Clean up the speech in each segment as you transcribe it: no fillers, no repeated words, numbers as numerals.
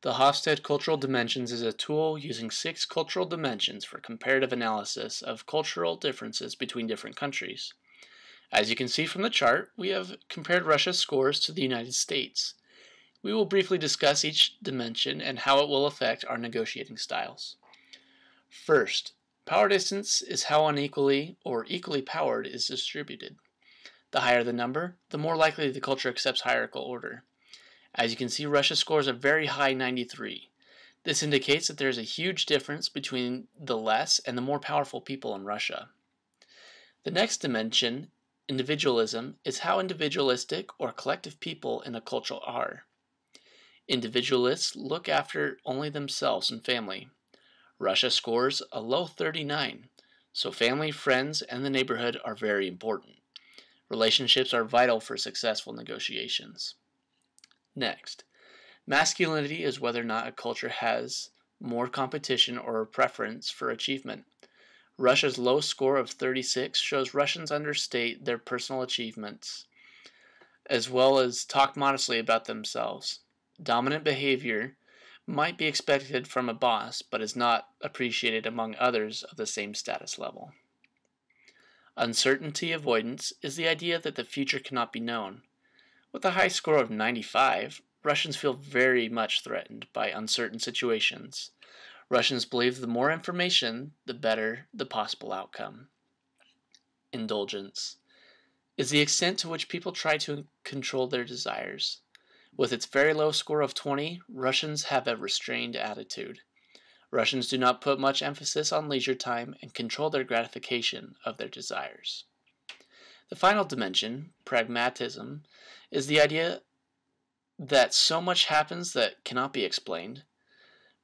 The Hofstede Cultural Dimensions is a tool using 6 cultural dimensions for comparative analysis of cultural differences between different countries. As you can see from the chart, we have compared Russia's scores to the United States. We will briefly discuss each dimension and how it will affect our negotiating styles. First, power distance is how unequally or equally powered is distributed. The higher the number, the more likely the culture accepts hierarchical order. As you can see, Russia scores a very high 93. This indicates that there is a huge difference between the less and the more powerful people in Russia. The next dimension, individualism, is how individualistic or collective people in a culture are. Individualists look after only themselves and family. Russia scores a low 39, so family, friends, and the neighborhood are very important. Relationships are vital for successful negotiations. Next, masculinity is whether or not a culture has more competition or a preference for achievement. Russia's low score of 36 shows Russians understate their personal achievements, as well as talk modestly about themselves. Dominant behavior might be expected from a boss, but is not appreciated among others of the same status level. Uncertainty avoidance is the idea that the future cannot be known. With a high score of 95, Russians feel very much threatened by uncertain situations. Russians believe the more information, the better the possible outcome. Indulgence is the extent to which people try to control their desires. With its very low score of 20, Russians have a restrained attitude. Russians do not put much emphasis on leisure time and control their gratification of their desires. The final dimension, pragmatism, is the idea that so much happens that cannot be explained.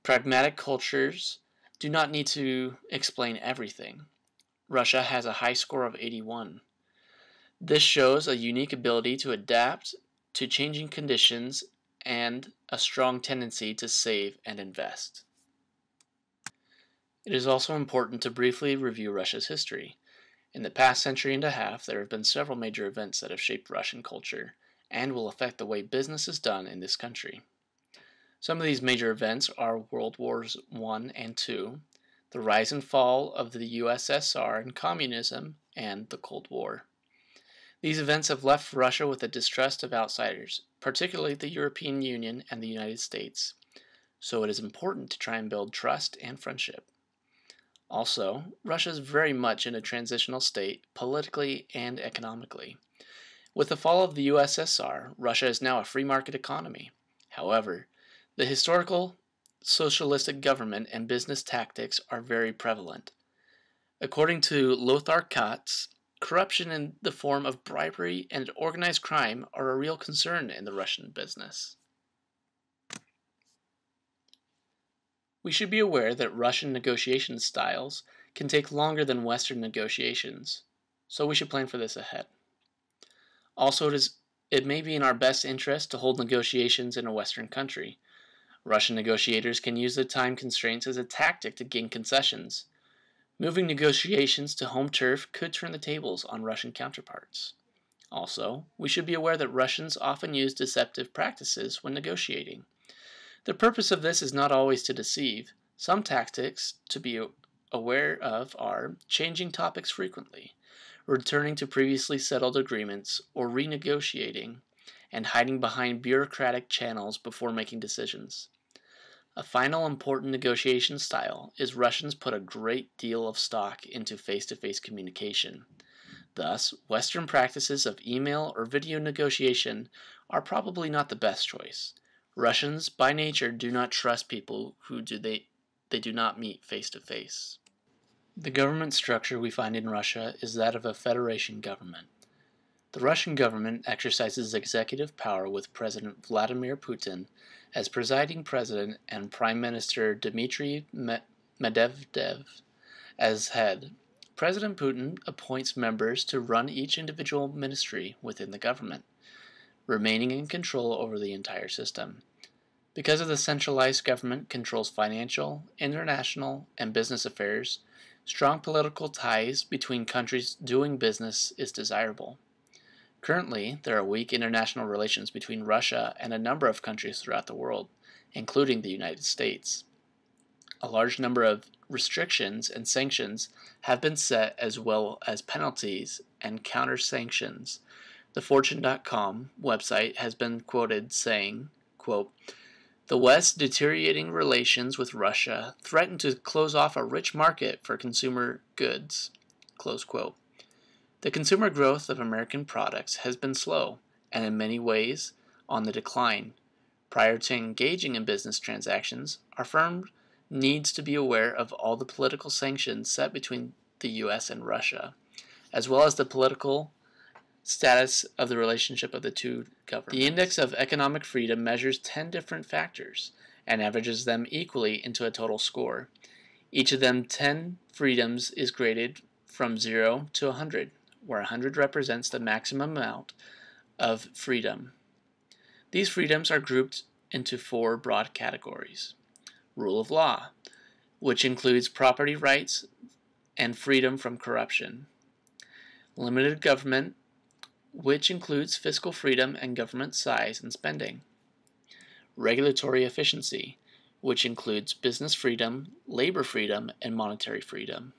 Pragmatic cultures do not need to explain everything. Russia has a high score of 81. This shows a unique ability to adapt to changing conditions and a strong tendency to save and invest. It is also important to briefly review Russia's history. In the past century and a half, there have been several major events that have shaped Russian culture and will affect the way business is done in this country. Some of these major events are World Wars I and II, the rise and fall of the USSR and communism, and the Cold War. These events have left Russia with a distrust of outsiders, particularly the European Union and the United States, so it is important to try and build trust and friendship. Also, Russia is very much in a transitional state politically and economically. With the fall of the USSR, Russia is now a free market economy. However, the historical socialistic government and business tactics are very prevalent. According to Lothar Katz, corruption in the form of bribery and organized crime are a real concern in the Russian business. We should be aware that Russian negotiation styles can take longer than Western negotiations, so we should plan for this ahead. Also, it may be in our best interest to hold negotiations in a Western country. Russian negotiators can use the time constraints as a tactic to gain concessions. Moving negotiations to home turf could turn the tables on Russian counterparts. Also, we should be aware that Russians often use deceptive practices when negotiating. The purpose of this is not always to deceive. Some tactics to be aware of are changing topics frequently, returning to previously settled agreements, or renegotiating, and hiding behind bureaucratic channels before making decisions. A final important negotiation style is Russians put a great deal of stock into face-to-face communication. Thus, Western practices of email or video negotiation are probably not the best choice. Russians, by nature, do not trust people who they do not meet face-to-face. The government structure we find in Russia is that of a federation government. The Russian government exercises executive power with President Vladimir Putin as presiding president and Prime Minister Dmitry Medvedev as head. President Putin appoints members to run each individual ministry within the government, remaining in control over the entire system. Because of the centralized government controls financial, international, and business affairs, strong political ties between countries doing business is desirable. Currently, there are weak international relations between Russia and a number of countries throughout the world, including the United States. A large number of restrictions and sanctions have been set, as well as penalties and counter-sanctions. The Fortune.com website has been quoted saying, quote, "The West's deteriorating relations with Russia threaten to close off a rich market for consumer goods." Close quote. The consumer growth of American products has been slow and in many ways on the decline. Prior to engaging in business transactions, our firm needs to be aware of all the political sanctions set between the U.S. and Russia, as well as the political status of the relationship of the two governments. The Index of Economic Freedom measures 10 different factors and averages them equally into a total score. Each of them 10 freedoms is graded from 0 to 100, where 100 represents the maximum amount of freedom. These freedoms are grouped into 4 broad categories. Rule of law, which includes property rights and freedom from corruption. Limited government, which includes fiscal freedom and government size and spending. Regulatory efficiency, which includes business freedom, labor freedom, and monetary freedom.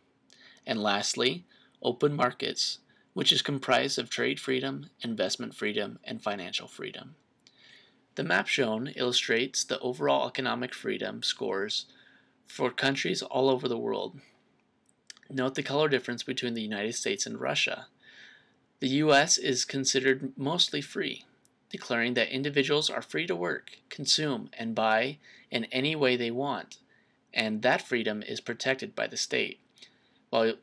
And lastly, open markets, which is comprised of trade freedom, investment freedom, and financial freedom. The map shown illustrates the overall economic freedom scores for countries all over the world. Note the color difference between the United States and Russia. The U.S. is considered mostly free, declaring that individuals are free to work, consume, and buy in any way they want, and that freedom is protected by the state, while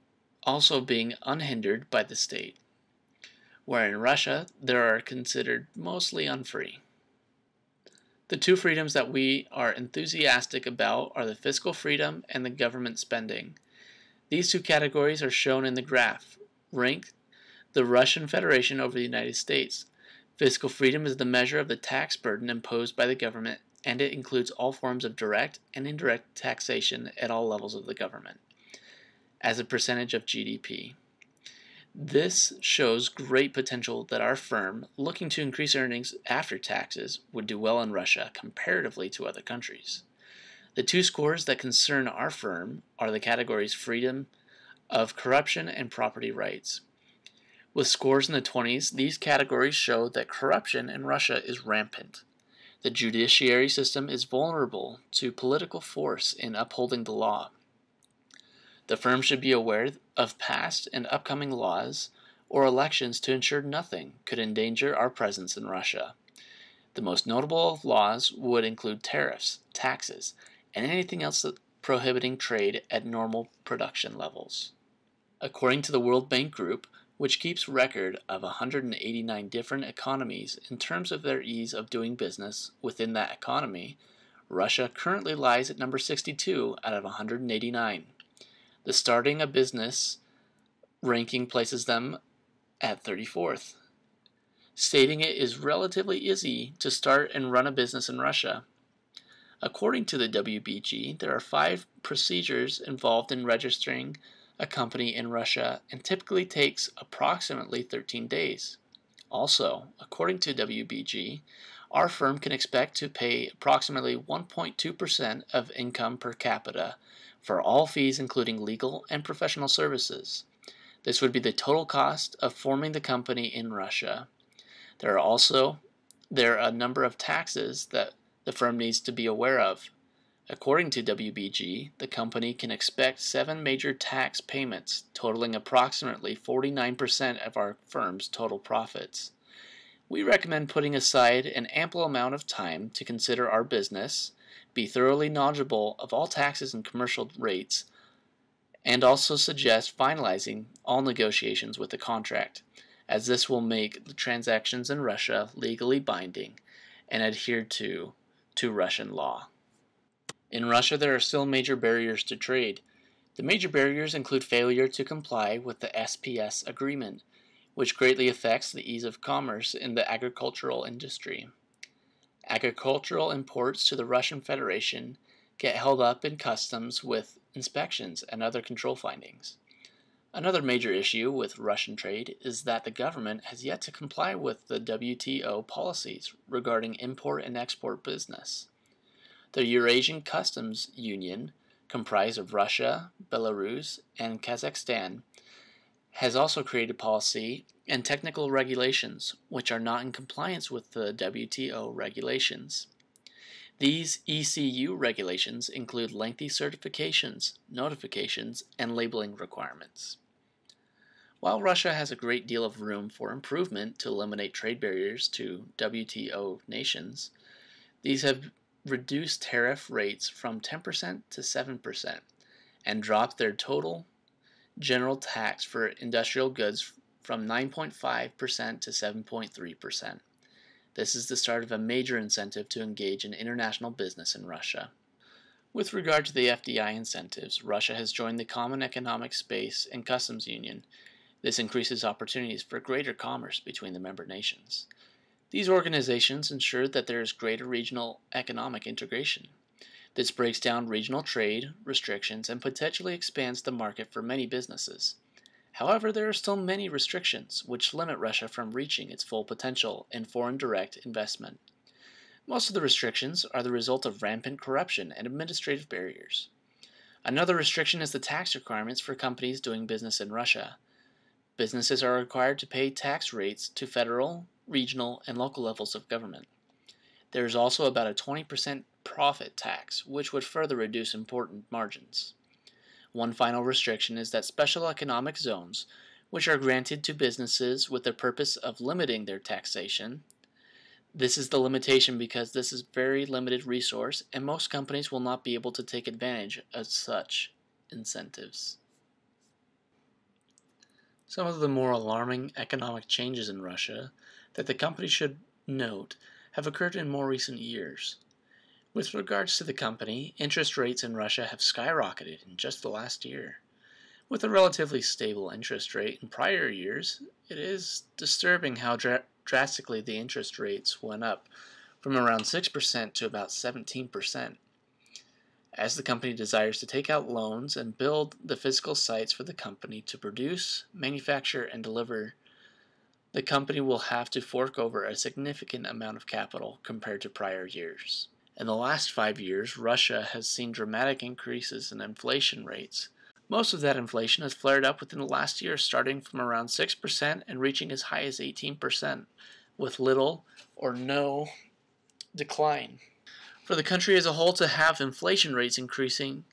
also being unhindered by the state, where in Russia they are considered mostly unfree. The two freedoms that we are enthusiastic about are the fiscal freedom and the government spending. These two categories are shown in the graph. Rank the Russian Federation over the United States. Fiscal freedom is the measure of the tax burden imposed by the government, and it includes all forms of direct and indirect taxation at all levels of the government, as a percentage of GDP. This shows great potential that our firm, looking to increase earnings after taxes, would do well in Russia comparatively to other countries. The two scores that concern our firm are the categories freedom of corruption and property rights. With scores in the 20s, these categories show that corruption in Russia is rampant. The judiciary system is vulnerable to political force in upholding the law. The firm should be aware of past and upcoming laws or elections to ensure nothing could endanger our presence in Russia. The most notable of laws would include tariffs, taxes, and anything else prohibiting trade at normal production levels. According to the World Bank Group, which keeps record of 189 different economies in terms of their ease of doing business within that economy, Russia currently lies at number 62 out of 189. The starting a business ranking places them at 34th, stating it is relatively easy to start and run a business in Russia. According to the WBG, there are 5 procedures involved in registering a company in Russia and typically takes approximately 13 days. Also, according to WBG, our firm can expect to pay approximately 1.2% of income per capita for all fees including legal and professional services. This would be the total cost of forming the company in Russia. There are a number of taxes that the firm needs to be aware of. According to WBG, the company can expect 7 major tax payments totaling approximately 49% of our firm's total profits. We recommend putting aside an ample amount of time to consider our business, be thoroughly knowledgeable of all taxes and commercial rates, and also suggest finalizing all negotiations with the contract, as this will make the transactions in Russia legally binding and adhered to Russian law. In Russia, there are still major barriers to trade. The major barriers include failure to comply with the SPS agreement, which greatly affects the ease of commerce in the agricultural industry. Agricultural imports to the Russian Federation get held up in customs with inspections and other control findings. Another major issue with Russian trade is that the government has yet to comply with the WTO policies regarding import and export business. The Eurasian Customs Union, comprised of Russia, Belarus, and Kazakhstan, has also created policy and technical regulations which are not in compliance with the WTO regulations. These ECU regulations include lengthy certifications, notifications, and labeling requirements. While Russia has a great deal of room for improvement to eliminate trade barriers to WTO nations, these have reduced tariff rates from 10% to 7% and dropped their total general tax for industrial goods from 9.5% to 7.3%. This is the start of a major incentive to engage in international business in Russia. With regard to the FDI incentives, Russia has joined the Common Economic Space and Customs Union. This increases opportunities for greater commerce between the member nations. These organizations ensure that there is greater regional economic integration. This breaks down regional trade restrictions and potentially expands the market for many businesses. However, there are still many restrictions which limit Russia from reaching its full potential in foreign direct investment. Most of the restrictions are the result of rampant corruption and administrative barriers. Another restriction is the tax requirements for companies doing business in Russia. Businesses are required to pay tax rates to federal, regional, and local levels of government. There is also about a 20% profit tax, which would further reduce important margins. One final restriction is that special economic zones, which are granted to businesses with the purpose of limiting their taxation. This is the limitation because this is a very limited resource, and most companies will not be able to take advantage of such incentives. Some of the more alarming economic changes in Russia that the company should note have occurred in more recent years. With regards to the company, interest rates in Russia have skyrocketed in just the last year. With a relatively stable interest rate in prior years, it is disturbing how drastically the interest rates went up from around 6% to about 17%. As the company desires to take out loans and build the physical sites for the company to produce, manufacture, and deliver, the company will have to fork over a significant amount of capital compared to prior years. In the last 5 years, Russia has seen dramatic increases in inflation rates. Most of that inflation has flared up within the last year, starting from around 6% and reaching as high as 18%, with little or no decline. For the country as a whole to have inflation rates increasing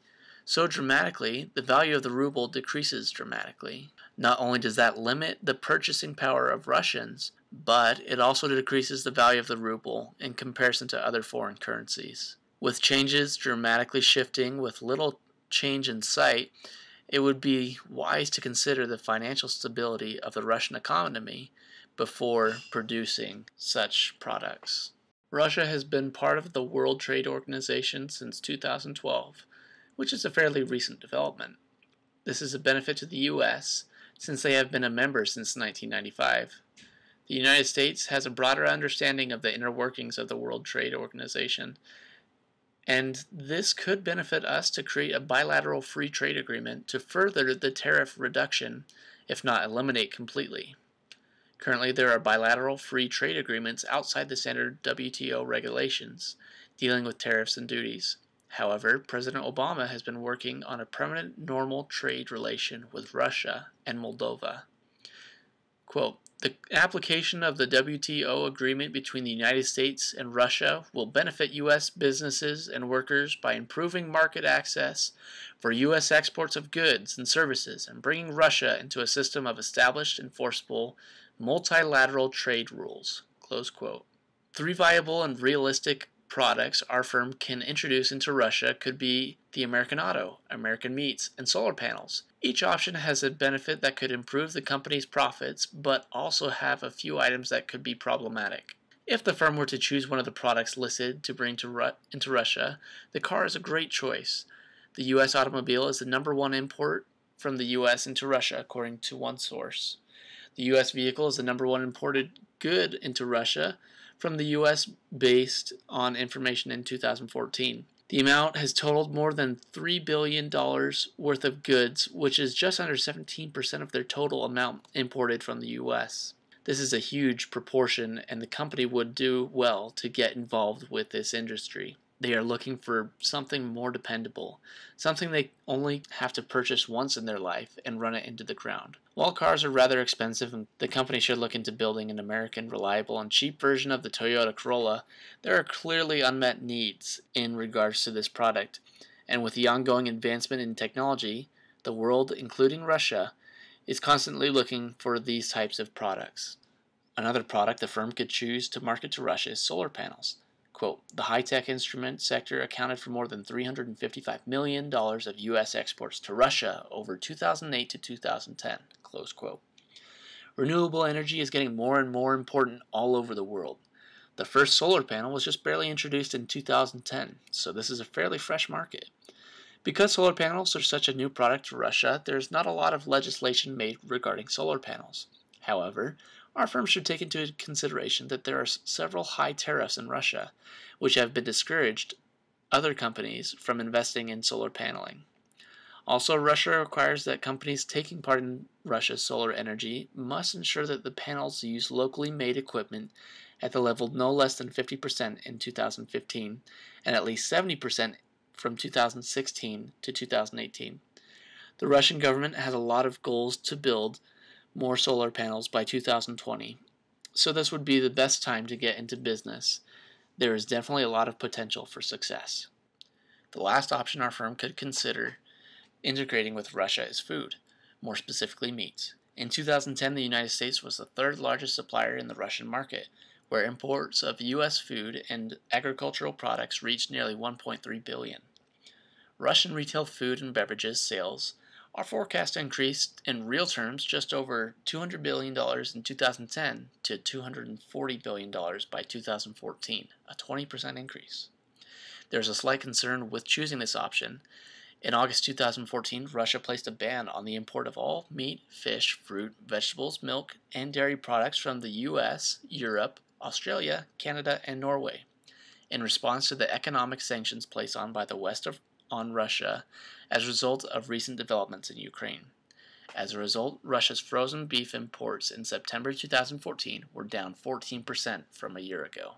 so dramatically, the value of the ruble decreases dramatically. Not only does that limit the purchasing power of Russians, but it also decreases the value of the ruble in comparison to other foreign currencies. With changes dramatically shifting with little change in sight, it would be wise to consider the financial stability of the Russian economy before producing such products. Russia has been part of the World Trade Organization since 2012, which is a fairly recent development. This is a benefit to the U.S., since they have been a member since 1995. The United States has a broader understanding of the inner workings of the World Trade Organization, and this could benefit us to create a bilateral free trade agreement to further the tariff reduction, if not eliminate completely. Currently, there are bilateral free trade agreements outside the standard WTO regulations dealing with tariffs and duties. However, President Obama has been working on a permanent normal trade relation with Russia and Moldova. Quote, "The application of the WTO agreement between the United States and Russia will benefit U.S. businesses and workers by improving market access for U.S. exports of goods and services and bringing Russia into a system of established enforceable multilateral trade rules." Close quote. 3 viable and realistic products our firm can introduce into Russia could be the American Auto, American Meats, and solar panels. Each option has a benefit that could improve the company's profits, but also have a few items that could be problematic. If the firm were to choose one of the products listed to bring into Russia, the car is a great choice. The U.S. automobile is the #1 import from the U.S. into Russia, according to one source. The U.S. vehicle is the #1 imported good into Russia from the U.S. based on information in 2014. The amount has totaled more than $3 billion worth of goods, which is just under 17% of their total amount imported from the U.S. This is a huge proportion, and the company would do well to get involved with this industry. They are looking for something more dependable, something they only have to purchase once in their life and run it into the ground. While cars are rather expensive and the company should look into building an American, reliable, and cheap version of the Toyota Corolla, there are clearly unmet needs in regards to this product. And with the ongoing advancement in technology, the world, including Russia, is constantly looking for these types of products. Another product the firm could choose to market to Russia is solar panels. Quote, the high-tech instrument sector accounted for more than $355 million of U.S. exports to Russia over 2008 to 2010, close quote. Renewable energy is getting more and more important all over the world. The first solar panel was just barely introduced in 2010, so this is a fairly fresh market. Because solar panels are such a new product to Russia, there's not a lot of legislation made regarding solar panels. However, our firm should take into consideration that there are several high tariffs in Russia, which have been discouraged other companies from investing in solar paneling. Also, Russia requires that companies taking part in Russia's solar energy must ensure that the panels use locally made equipment at the level no less than 50% in 2015 and at least 70% from 2016 to 2018. The Russian government has a lot of goals to build more solar panels by 2020, so this would be the best time to get into business. There is definitely a lot of potential for success. The last option our firm could consider integrating with Russia is food, more specifically meats. In 2010, the United States was the third largest supplier in the Russian market, where imports of U.S. food and agricultural products reached nearly $1.3 billion. Russian retail food and beverages sales are forecast to increase in real terms just over $200 billion in 2010 to $240 billion by 2014, a 20% increase. There's a slight concern with choosing this option. In August 2014, Russia placed a ban on the import of all meat, fish, fruit, vegetables, milk, and dairy products from the US, Europe, Australia, Canada, and Norway, in response to the economic sanctions placed on by the West on Russia as a result of recent developments in Ukraine. As a result, Russia's frozen beef imports in September 2014 were down 14% from a year ago.